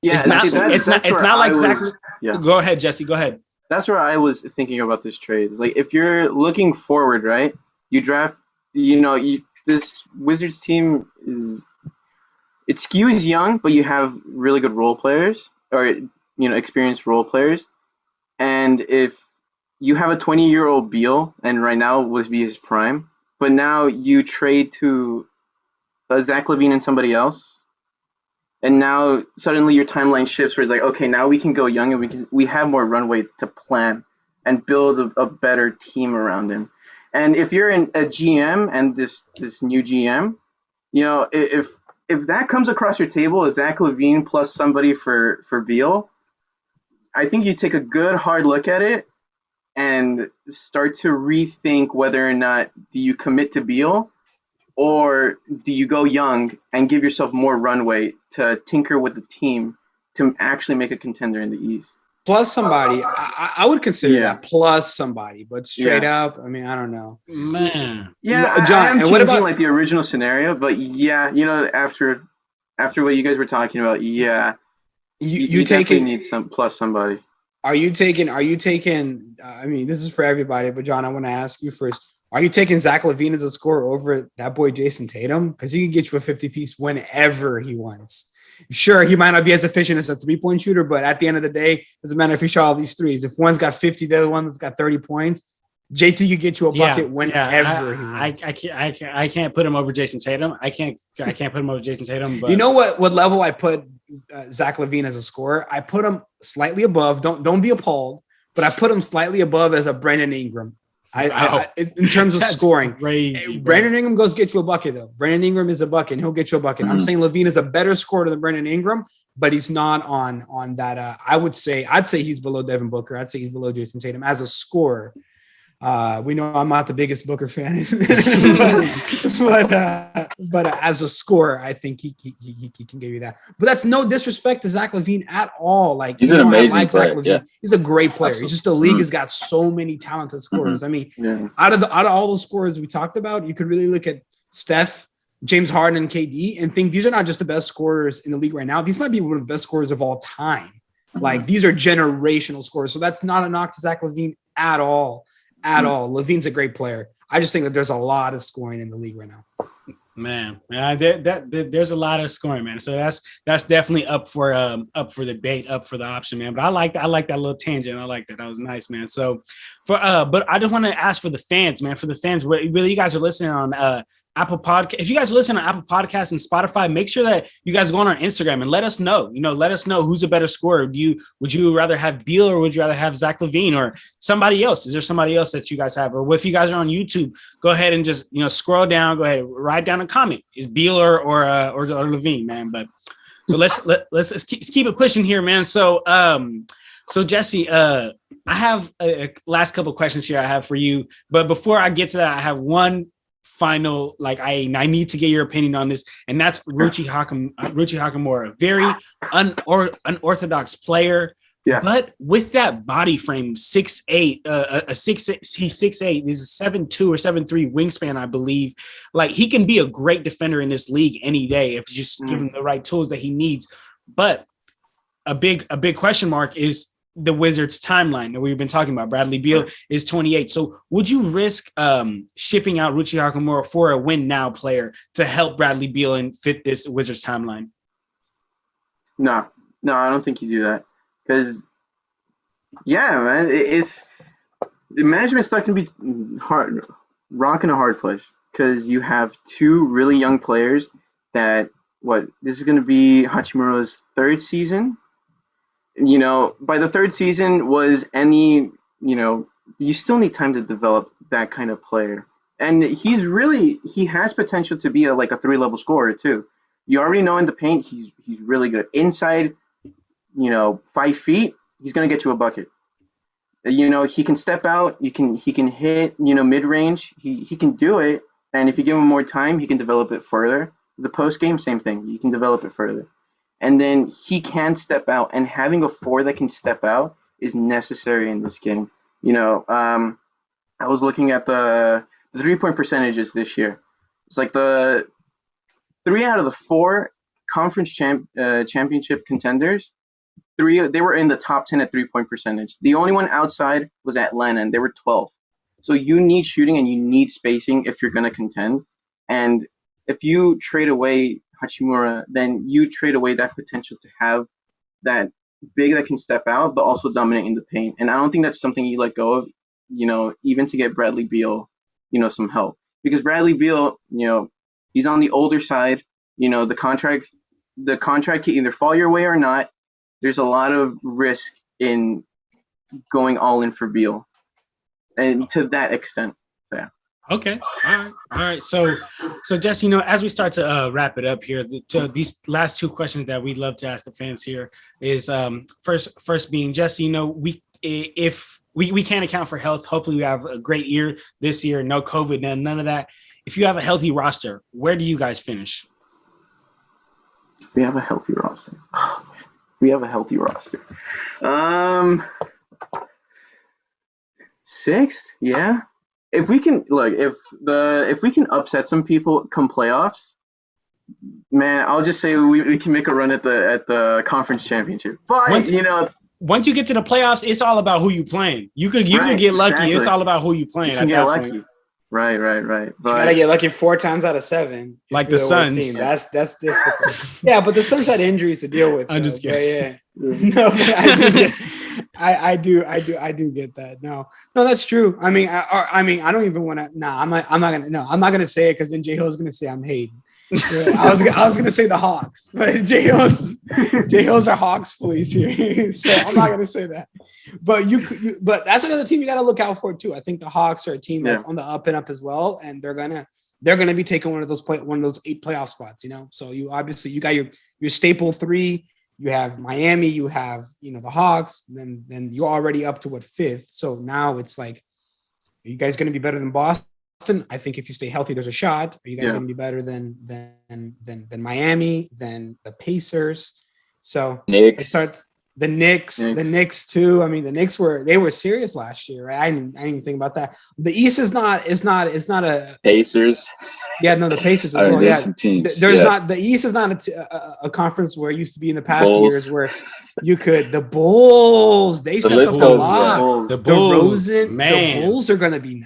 Yeah,
it's not.
see,
It's not.
that's
It's
where
not like
I was-
exactly.
Yeah.
Go ahead, Jesse. Go ahead.
That's where I was thinking about this trade. It's like if you're looking forward, right? You draft, this Wizards team it skews young, but you have really good role players or experienced role players. And if you have a 20-year-old Beal, and right now would be his prime, but now you trade to Zach LaVine and somebody else, and now suddenly your timeline shifts where it's like, okay, now we can go young and we have more runway to plan and build a better team around him. And if you're a GM and this new GM, if that comes across your table as Zach LaVine plus somebody for Beal, I think you take a good hard look at it and start to rethink whether or not do you commit to Beal or do you go young and give yourself more runway to tinker with the team to actually make a contender in the East.
Plus somebody, I would consider
Yeah.
that plus somebody, but straight up, I mean, I don't know.
Man,
Yeah,
John,
I am
and
changing
what about-
like the original scenario, but yeah, after what you guys were talking about, yeah,
You
definitely
taking?
need somebody.
Are you taking? I mean, this is for everybody, but John, I want to ask you first. Are you taking Zach LaVine as a scorer over that boy Jason Tatum? Because he can get you a 50-piece whenever he wants. Sure, he might not be as efficient as a three-point shooter, but at the end of the day, doesn't matter if he shot all these threes. If one's got 50, the other one's got 30 points. JT could get you a bucket whenever he wants.
I can't put him over Jason Tatum. I can't put him over Jason Tatum. But
You know what level I put Zach LaVine as a scorer? I put him slightly above. Don't be appalled, but I put him slightly above as a Brandon Ingram. In terms of
That's
scoring.
crazy. Bro.
Brandon Ingram goes get you a bucket though. Brandon Ingram is a bucket. And he'll get you a bucket. I'm saying LaVine is a better scorer than Brandon Ingram, but he's not on that. I'd say he's below Devin Booker. I'd say he's below Jason Tatum as a scorer. We know I'm not the biggest Booker fan, but as a scorer, I think he can give you that. But that's no disrespect to Zach LaVine at all. Like
He's an amazing player.
Zach LaVine.
Yeah.
He's a great player.
Absolutely.
It's just the league has got so many talented scorers. I mean,
Yeah.
out of all those scorers we talked about, you could really look at Steph, James Harden, and KD and think these are not just the best scorers in the league right now. These might be one of the best scorers of all time. Like these are generational scorers. So that's not a knock to Zach LaVine at all. LaVine's a great player. I just think that there's a lot of scoring in the league right now.
Man, there's a lot of scoring, man. So that's definitely up for debate, up for the option, man. But I like that little tangent. I like that. That was nice, man. So but I just want to ask for the fans, man. For the fans, whether you guys are listening on Apple Podcast, if you guys are listening on Apple Podcasts and Spotify, make sure that you guys go on our Instagram and let us know. Let us know who's a better scorer. Would you rather have Beal or would you rather have Zach LaVine or somebody else? Is there somebody else that you guys have? Or if you guys are on YouTube, go ahead and just scroll down. Go ahead, write down a comment. Is Beal or LaVine, man? But so let's keep it pushing here, man. So Jesse, I have a last couple of questions here I have for you, but before I get to that, I have one final, I need to get your opinion on this, and that's Ruchi Hakamura, very unorthodox player, but with that body frame, 6'8", he's 6'8", he's a 7'2" or 7'3" wingspan, I believe. He can be a great defender in this league any day if you just give him the right tools that he needs. But a big question mark is the Wizards timeline that we've been talking about. Bradley Beal is 28. So would you risk shipping out Ruchi Hakamura for a win now player to help Bradley Beal and fit this Wizards timeline?
No, I don't think you do that. Because, man, it's the management stuff can be rock in a hard place. Because you have two really young players that, this is going to be Hachimura's third season. By the third season you still need time to develop that kind of player. And he has potential to be a three-level scorer too. You already know in the paint, he's really good. Inside, 5 feet, he's going to get you a bucket. He can step out, he can hit, mid-range. He can do it. And if you give him more time, he can develop it further. The post game, same thing. You can develop it further. And then he can step out, and having a four that can step out is necessary in this game. I was looking at the 3 point percentages this year. It's like the three out of the four championship contenders, they were in the top 10 at 3 point percentage. The only one outside was Atlanta, and they were 12. So you need shooting and you need spacing if you're going to contend. And if you trade away Hachimura, then you trade away that potential to have that big that can step out, but also dominate in the paint. And I don't think that's something you let go of, even to get Bradley Beal, some help. Because Bradley Beal, he's on the older side. The contract can either fall your way or not. There's a lot of risk in going all in for Beal, and to that extent. So, yeah.
Okay. All right. So Jesse, as we start to wrap it up here, these last two questions that we'd love to ask the fans here is first being, Jesse, if we can't account for health, hopefully we have a great year this year, no COVID, none of that. If you have a healthy roster, where do you guys finish?
We have a healthy roster. We have a healthy roster. Sixth, yeah. If we can if we can upset some people come playoffs, man, I'll just say we can make a run at the conference championship. But
once you get to the playoffs, it's all about who you playing. You could get lucky. Exactly. It's all about who you playing.
You can get lucky. Point. Right. But
you gotta get lucky 4 times out of 7.
Like the Suns.
That's difficult. Yeah, but the Suns had injuries to deal with.
I'm just kidding.
No, but I do get that. No, that's true. I mean, I don't even want to. I'm not gonna say it because then J Hill's gonna say I'm hating. I was gonna say the Hawks, but J Hills are Hawks police here, so I'm not gonna say that. But but that's another team you got to look out for too. I think the Hawks are a team that's on the up and up as well, and they're gonna be taking one of those 8 playoff spots. So you got your staple 3. You have Miami, you have the Hawks, and then you're already up to 5th. So now it's like, are you guys gonna be better than Boston? I think if you stay healthy, there's a shot. Are you guys going to be better than Miami, than the Pacers? So
Knicks.
It starts the Knicks too. I mean, the Knicks were serious last year, right? I didn't even think about that. The East is not a
Pacers.
Yeah, no, the Pacers.
Well,
there's not the East is not a conference where it used to be in the past years where you could the Bulls. They stepped up a lot.
The Bulls,
the Bulls are going to be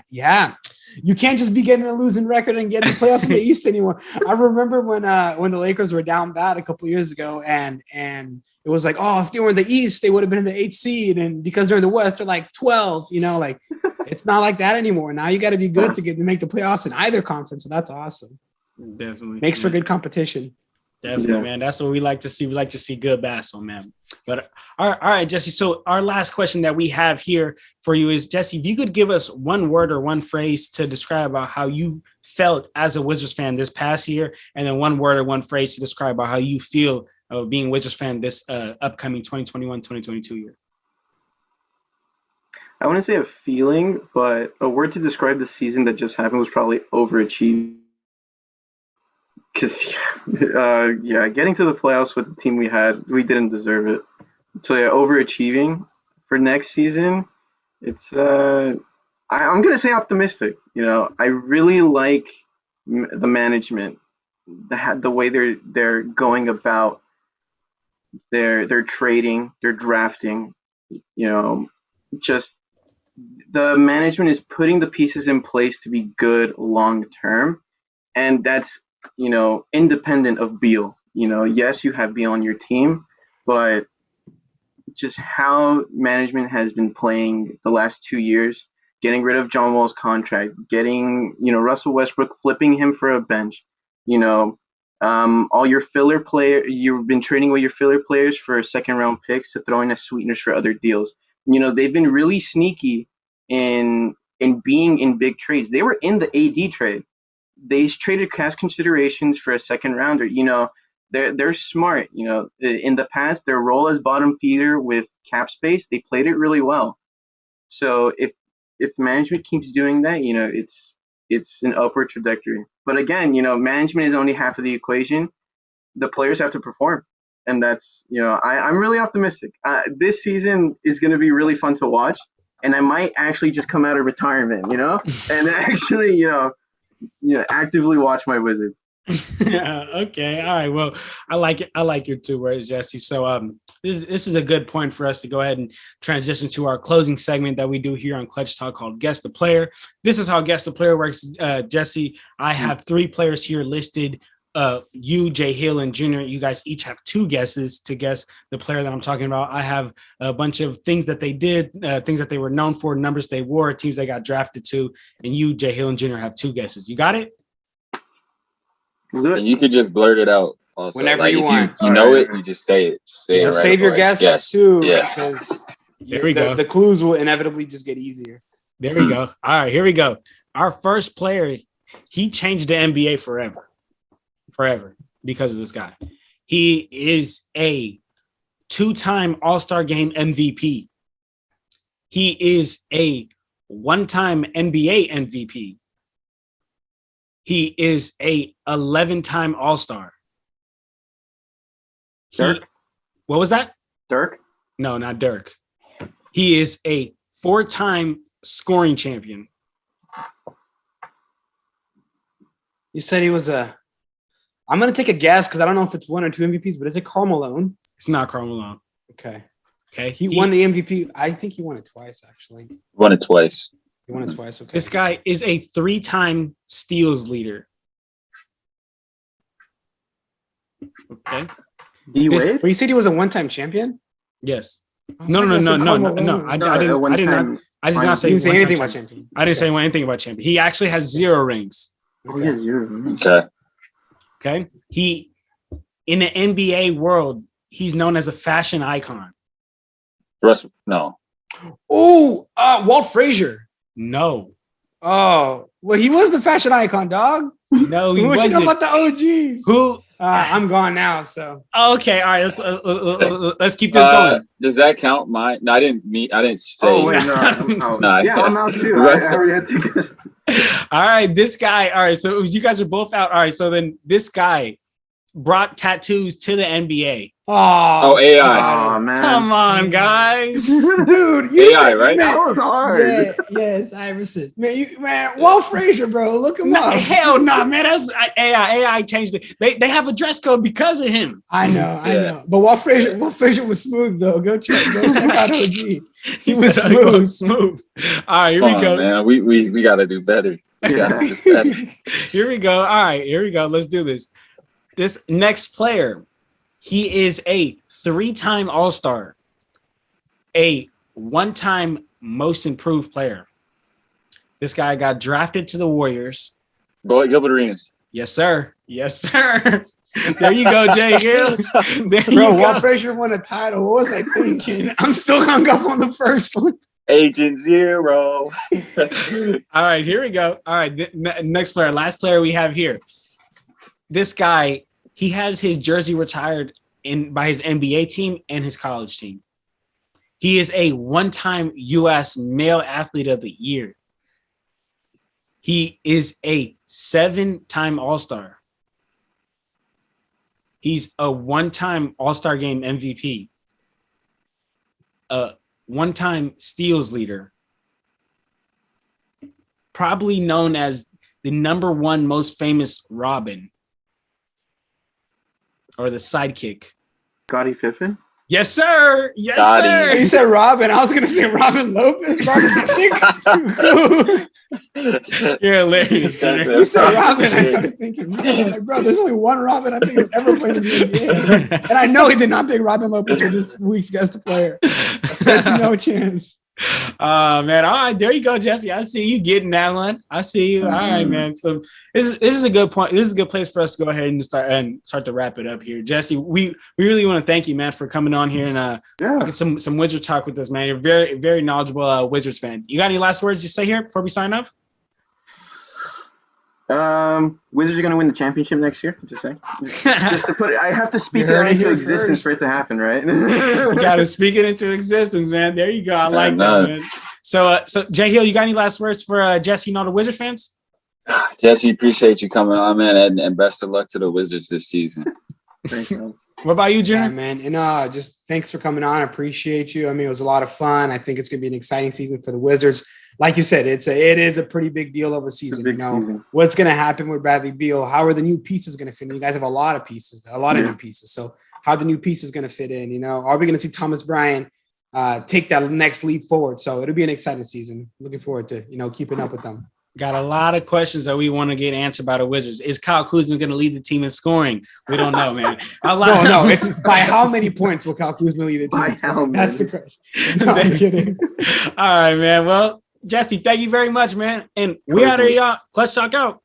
You can't just be getting a losing record and getting the playoffs in the East anymore. I remember when the Lakers were down bad a couple years ago, and it was like, oh, if they were in the East, they would have been in the 8th seed, and because they're in the West, they're like 12. It's not like that anymore. Now you got to be good to make the playoffs in either conference. So that's awesome.
Definitely
makes for good competition.
Definitely, man. That's what we like to see. We like to see good basketball, man. But all right, Jesse. So our last question that we have here for you is, Jesse, if you could give us one word or one phrase to describe about how you felt as a Wizards fan this past year, and then one word or one phrase to describe about how you feel being a Wizards fan this upcoming 2021-2022 year.
I want to say a feeling, but a word to describe the season that just happened was probably overachieved. Because, getting to the playoffs with the team we had, we didn't deserve it. So, overachieving for next season, it's I'm going to say optimistic. I really like the management, the way they're going about their trading, their drafting. Just the management is putting the pieces in place to be good long term, and that's independent of Beal. Yes, you have Beal on your team, but just how management has been playing the last 2 years, getting rid of John Wall's contract, getting, Russell Westbrook, flipping him for a bench, all your filler you've been trading away your filler players for second round picks to throw in as sweeteners for other deals. They've been really sneaky in being in big trades. They were in the AD trade. They traded cash considerations for a second rounder. They're smart. In the past, their role as bottom feeder with cap space, they played it really well. So if management keeps doing that, it's an upward trajectory. But again, you know, management is only half of the equation. The players have to perform, and that's, you know, I'm really optimistic. This season is going to be really fun to watch, and I might actually just come out of retirement, you know, and actually, actively watch my Wizards.
Yeah, okay. All right. Well, I like it. I like your two words, Jesse. So this is a good point for us to go ahead and transition to our closing segment that we do here on Clutch Talk called Guess the Player. This is how Guess the Player works. Jesse, I have 3 players here listed. You, Jay Hill, and Junior, you guys each have 2 guesses to guess the player that I'm talking about. I have a bunch of things that they did, things that they were known for, numbers they wore, teams they got drafted to, and you, Jay Hill, and Junior have 2 guesses. You got it?
And you could just blurt it out. Also,
Whenever
like,
you
if
want.
you know it, you just say it. Just say it right.
Save your guesses too,
Yeah.
because
Here we go.
the clues will inevitably just get easier.
There we go. All right, here we go. Our first player, he changed the NBA forever because of this guy. He is a 2-time All-Star Game MVP. He is a 1-time NBA MVP. He is a 11-time All-Star.
Dirk?
What was that?
Dirk?
No, not Dirk. He is a 4-time scoring champion.
You said he was a. I'm gonna take a guess because I don't know if it's 1 or 2 MVPs, but is it Karl Malone?
It's not Karl Malone.
Okay.
Okay.
He won the MVP. I think he won it twice, actually.
Won it twice.
He won it twice. Okay.
This guy is a 3-time steals leader. Okay.
D
This-
Wade?
But you said he was a 1-time champion?
Yes.
Oh,
No.
I
I
said
did
Karl
not.
Malone.
I did not say
You didn't say
one-time
anything about
champion.
champion.
I didn't say anything about champion. He actually has 0 rings.
Oh, yeah, 0.
Okay.
Okay. He, in the NBA world, he's known as a fashion icon.
Russ, no.
Oh, Walt Frazier.
No.
Oh, well, he was the fashion icon, dog.
No, he
What you know
wasn't.
about the OGs?
Who?
I'm gone now, so.
Okay. All right. Let's keep this going.
Does that count? I didn't say.
Oh, wait, no. I'm out.
Nah.
Yeah, I'm out too. I already had 2 guesses.
All right. This guy. All right. So you guys are both out. All right. So then this guy brought tattoos to the NBA.
Oh,
AI.
Oh, man.
Come on, guys.
dude, you
AI,
said,
right?
man,
That was hard.
yeah, yes, Iverson. Man, Walt Frazier, bro, look him
No,
up.
hell no, man. That's AI. AI changed it. They have a dress code because of him.
I know. But Walt Frazier was smooth though. Go check out OG. He was
said,
smooth.
Smooth. All right, here
Come
we
on,
go.
man. We got to do better. We gotta do better.
Here we go. All right, here we go. Let's do this. This next player, he is a 3-time All-Star, a 1-time Most Improved player. This guy got drafted to the Warriors.
Gilbert Arenas.
Yes, sir. Yes, sir. There you go, Jay Hill. There you
Bro,
go.
Walt Frazier won a title. What was I thinking? I'm still hung up on the first one.
Agent Zero.
All right, here we go. All right, next player, last player we have here. This guy, he has his jersey retired by his NBA team and his college team. He is a 1-time U.S. Male Athlete of the Year. He is a 7-time All-Star. He's a 1-time All-Star Game MVP. A 1-time steals leader. Probably known as the #1 most famous Robin. Or the sidekick.
Scottie Pippen?
Yes, sir. Yes,
Got
sir.
You said Robin. I was gonna say Robin Lopez. Robin
You're hilarious.
You said Robin. I started thinking, man, like, bro, there's only one Robin I think has ever played in the NBA. And I know he did not pick Robin Lopez for this week's guest player. There's no chance.
Man. All right, there you go, Jesse. I see you getting that one. I see you. All right, man. So this is a good point. This is a good place for us to go ahead and start to wrap it up here. Jesse, we really want to thank you, man, for coming on here and
Yeah.
some Wizard talk with us, man. You're very, very knowledgeable Wizards fan. You got any last words to say here before we sign off?
Wizards are going to win the championship next year. Just saying. Just to put it, I have to speak
You
it
heard it
into
here
existence
first.
for it to happen, right?
You got to speak it into existence, man. There you go. I like that,
Enough.
man. So Jay Hill, you got any last words for Jesse and all the Wizard fans?
Jesse, appreciate you coming on, man, and best of luck to the Wizards this season.
Thank you.
What about you,
Yeah,
Jen?
man. And just thanks for coming on. I appreciate you. I mean, it was a lot of fun. I think it's going to be an exciting season for the Wizards. Like you said, it is a pretty big deal of a season.
big
You know,
season.
what's going to happen with Bradley Beal? How are the new pieces going to fit in? You guys have a lot of pieces, a lot of
Yeah.
new pieces. So how are the new pieces going to fit in? You know, are we going to see Thomas Bryant take that next leap forward? So it'll be an exciting season. Looking forward to, keeping up with them.
Got a lot of questions that we want to get answered by the Wizards. Is Kyle Kuzma going to lead the team in scoring? We don't know, man.
No, it's by how many points will Kyle Kuzma lead the team?
By how
That's the
many?
question. No, I'm kidding.
All right, man. Well, Jesse, thank you very much, man. And we out of here, y'all. Clutch Talk out.